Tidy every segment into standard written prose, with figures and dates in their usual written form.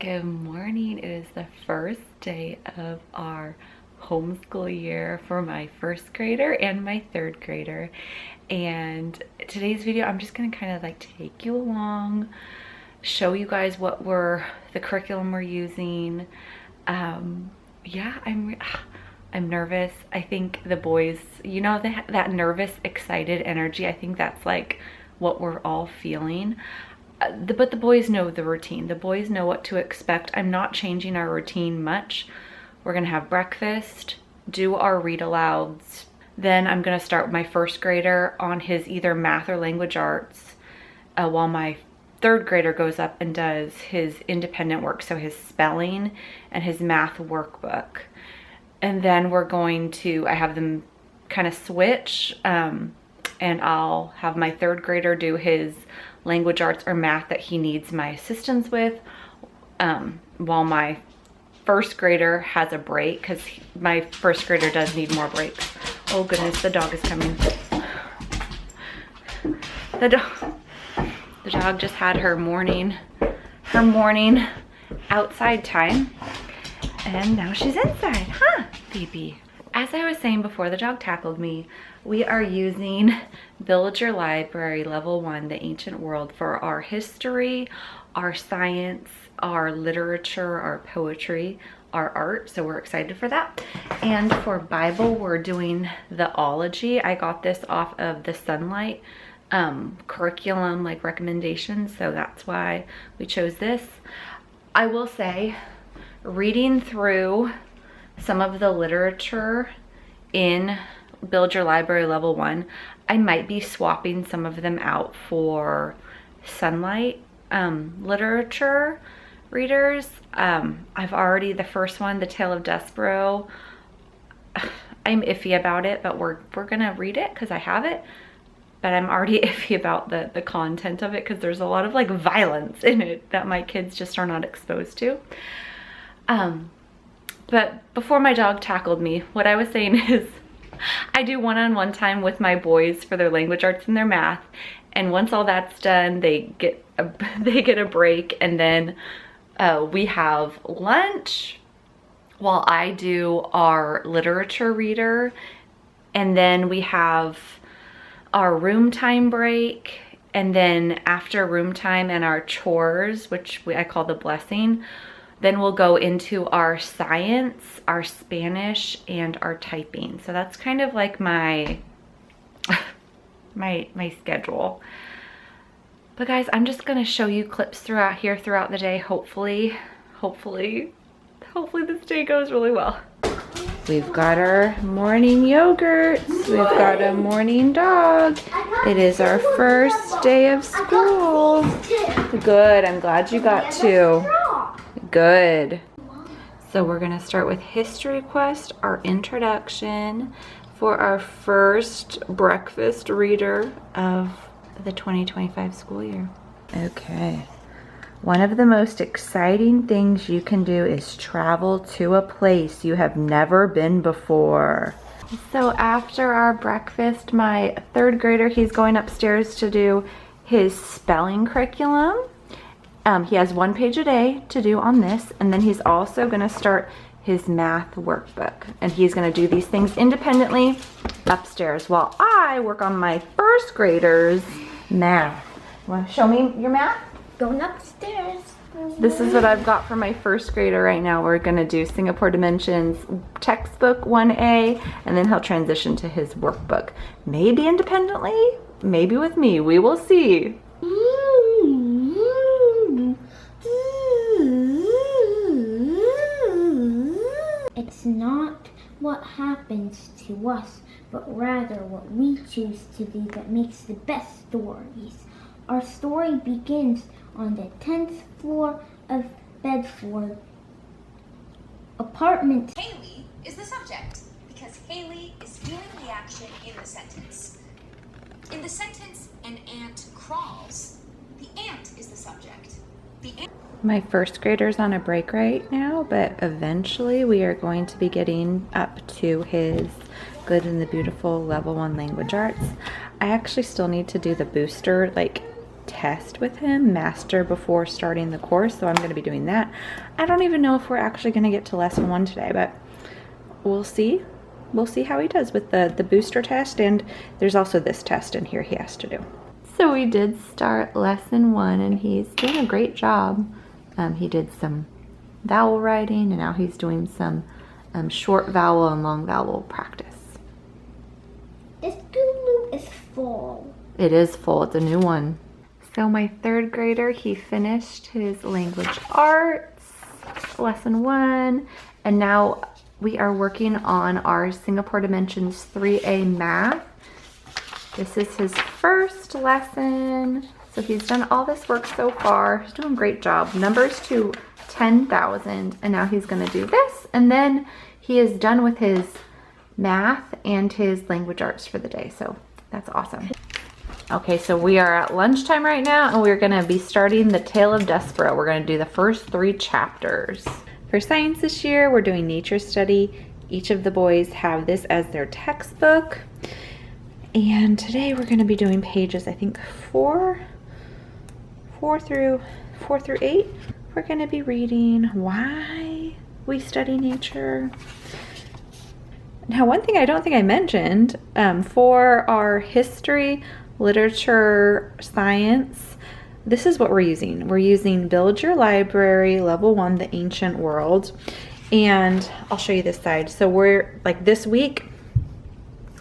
Good morning. It is the first day of our homeschool year for my first grader and my third grader. And today's video, I'm just gonna kind of like take you along, show you guys the curriculum we're using. Yeah, I'm nervous. I think the boys, you know, that nervous, excited energy, I think that's like what we're all feeling. But the boys know the routine. The boys know what to expect. I'm not changing our routine much. We're gonna have breakfast, do our read alouds. Then I'm gonna start with my first grader on his either math or language arts, while my third grader goes up and does his independent work, so his spelling and his math workbook. And then I have them kind of switch, and I'll have my third grader do his language arts or math that he needs my assistance with, while my first grader has a break, because my first grader does need more breaks. Oh goodness, the dog is coming. The dog just had her morning outside time, and now she's inside, huh, baby? As I was saying before the dog tackled me, we are using Villager Library Level 1, The Ancient World, for our history, our science, our literature, our poetry, our art, so we're excited for that. And for Bible, we're doing the ology. I got this off of the Sunlight curriculum like recommendations, so that's why we chose this. I will say, reading through some of the literature in Build Your Library Level 1, I might be swapping some of them out for Sunlight literature readers. I've already, the first one, The Tale of Despereaux, I'm iffy about it, but we're gonna read it because I have it. But I'm already iffy about the content of it because there's a lot of like violence in it that my kids just are not exposed to. But before my dog tackled me, what I was saying is I do one-on-one time with my boys for their language arts and their math. And once all that's done, they get a break, and then we have lunch while I do our literature reader. And then we have our room time break. And then after room time and our chores, which I call the blessing, then we'll go into our science, our Spanish, and our typing. So that's kind of like my schedule. But guys, I'm just gonna show you clips throughout the day. Hopefully this day goes really well. We've got our morning yogurts. We've got a morning dog. It is our first day of school. Good, I'm glad you got two. Good. So we're gonna start with History Quest, our introduction for our first breakfast reader of the 2025 school year. Okay. One of the most exciting things you can do is travel to a place you have never been before. So after our breakfast, my third grader, he's going upstairs to do his spelling curriculum. He has 1 page a day to do on this, and then he's also gonna start his math workbook. And he's gonna do these things independently upstairs while I work on my first grader's math. You wanna show me your math? Going upstairs. This is what I've got for my first grader right now. We're gonna do Singapore Dimensions textbook 1A, and then he'll transition to his workbook. Maybe independently, maybe with me, we will see. It's not what happens to us, but rather what we choose to do that makes the best stories. Our story begins on the 10th floor of Bedford apartment. Haley is the subject because Haley is feeling the action in the sentence. In the sentence, an ant crawls. The ant is the subject. The ant. My first grader's on a break right now, but eventually we are going to be getting up to his Good and the Beautiful Level 1 language arts. I actually still need to do the booster, like test with him, master before starting the course, so I'm going to be doing that. I don't even know if we're actually going to get to lesson 1 today, but we'll see. We'll see how he does with the booster test, and there's also this test in here he has to do. So we did start lesson 1, and he's doing a great job. He did some vowel writing, and now he's doing some short vowel and long vowel practice. This Gulu is full. It is full. It's a new one. So my 3rd grader, he finished his language arts lesson 1, and now we are working on our Singapore Dimensions 3A math. This is his first lesson. So he's done all this work so far. He's doing a great job. Numbers to 10,000, and now he's gonna do this, and then he is done with his math and his language arts for the day, so that's awesome. Okay, so we are at lunchtime right now, and we're gonna be starting the Tale of Despereaux. We're gonna do the first 3 chapters. For science this year, we're doing nature study. Each of the boys have this as their textbook, and today we're gonna be doing pages, I think 4 through 8. We're going to be reading Why We Study Nature. Now, one thing I don't think I mentioned, for our history, literature, science, this is what we're using. We're using Build Your Library, Level 1, The Ancient World. And I'll show you this side. So we're, like this week,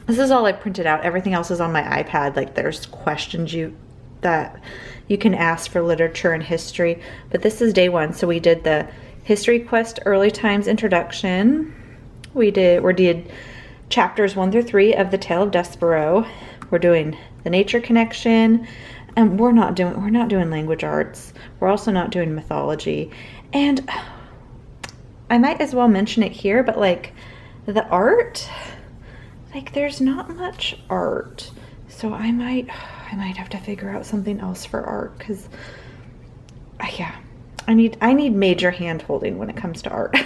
this is all I printed out. Everything else is on my iPad. Like there's questions that you can ask for literature and history, but this is day 1. So we did the History Quest Early Times Introduction. We did chapters 1 through 3 of the Tale of Despereaux. We're doing the Nature Connection, and we're not doing language arts. We're also not doing mythology. And I might as well mention it here, but like the art, like there's not much art. So I might have to figure out something else for art, because yeah, I need major hand holding when it comes to art.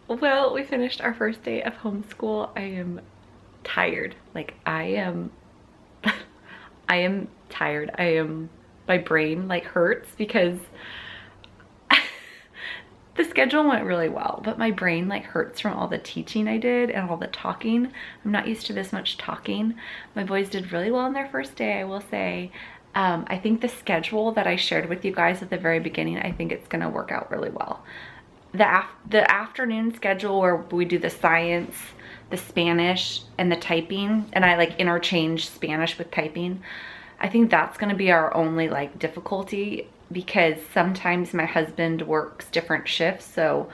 Well, we finished our first day of homeschool. I am tired. Like I am tired. My brain like hurts because the schedule went really well, but my brain like hurts from all the teaching I did and all the talking. I'm not used to this much talking. My boys did really well on their first day, I will say. I think the schedule that I shared with you guys at the very beginning, I think it's gonna work out really well. The afternoon schedule where we do the science, the Spanish, and the typing, and I like interchange Spanish with typing, I think that's gonna be our only like difficulty, because sometimes my husband works different shifts, so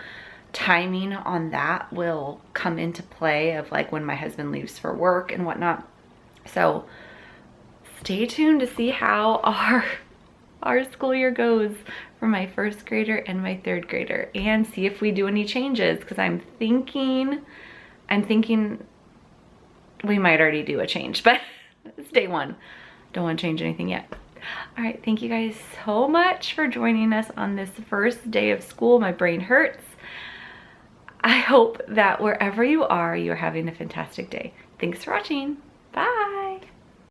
timing on that will come into play of like when my husband leaves for work and whatnot. So stay tuned to see how our school year goes for my 1st grader and my 3rd grader, and see if we do any changes, because I'm thinking we might already do a change, but it's day 1. Don't want to change anything yet. All right, thank you guys so much for joining us on this first day of school. My brain hurts. I hope that wherever you are, you're having a fantastic day. Thanks for watching. Bye.